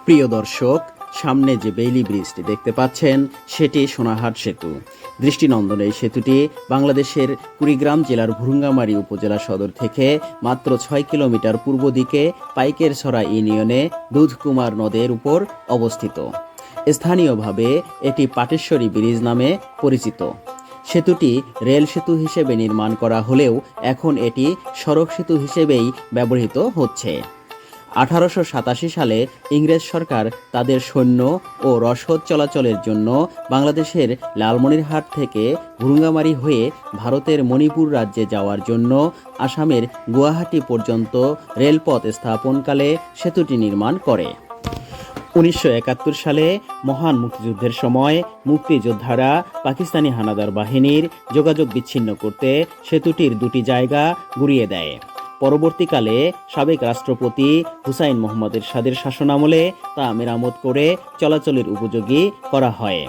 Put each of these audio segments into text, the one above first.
প্রিয় দর্শক, সামনে যে বেইলি ব্রিজটি দেখতে পাচ্ছেন সেটি সোনাহাট সেতু। দৃষ্টিনন্দন এই সেতুটি বাংলাদেশের কুড়িগ্রাম জেলার ভুরুঙ্গামারী উপজেলা সদর থেকে মাত্র 6 কিলোমিটার পূর্ব দিকে পাইকেরছড়া ইউনিয়নে দুধকুমার নদের উপর অবস্থিত। স্থানীয়ভাবে এটি পাটেশ্বরী ব্রিজ নামে পরিচিত। সেতুটি রেল সেতু হিসেবে নির্মাণ করা হলেও এখন এটি সড়ক সেতু হিসেবেই ব্যবহৃত হচ্ছে। 1887 সালে ইংরেজ সরকার তাদের সৈন্য ও রসদ চলাচলের জন্য বাংলাদেশের লালমনিরহাট থেকে ভুরুঙ্গামারী হয়ে ভারতের মণিপুর রাজ্যে যাওয়ার জন্য আসামের গুয়াহাটি পর্যন্ত রেলপথ স্থাপনকালে সেতুটি নির্মাণ করে। 1971 সালে মহান মুক্তিযুদ্ধের সময় মুক্তিযোদ্ধারা পাকিস্তানি হানাদার বাহিনীর যোগাযোগ বিচ্ছিন্ন করতে সেতুটির দুটি জায়গা গুঁড়িয়ে দেয়। পরবর্তীকালে সাবেক রাষ্ট্রপতি হুসাইন মোহাম্মদ এরশাদের শাসনামলে তা মেরামত করে চলাচলের উপযোগী করা হয়।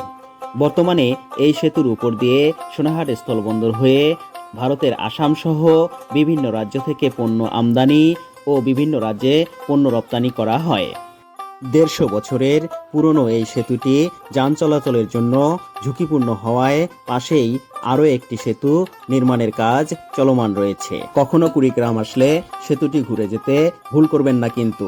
বর্তমানে এই সেতুর উপর দিয়ে সোনাহাট স্থলবন্দর হয়ে ভারতের আসাম সহ বিভিন্ন রাজ্য থেকে পণ্য আমদানি ও বিভিন্ন রাজ্যে পণ্য রপ্তানি করা হয়। 150 বছরের পুরনো এই সেতুটি যান চলাচলের জন্য ঝুঁকিপূর্ণ হওয়ায় পাশেই আরও একটি সেতু নির্মাণের কাজ চলমান রয়েছে। কখনো কুড়িগ্রাম আসলে সেতুটি ঘুরে যেতে ভুল করবেন না কিন্তু।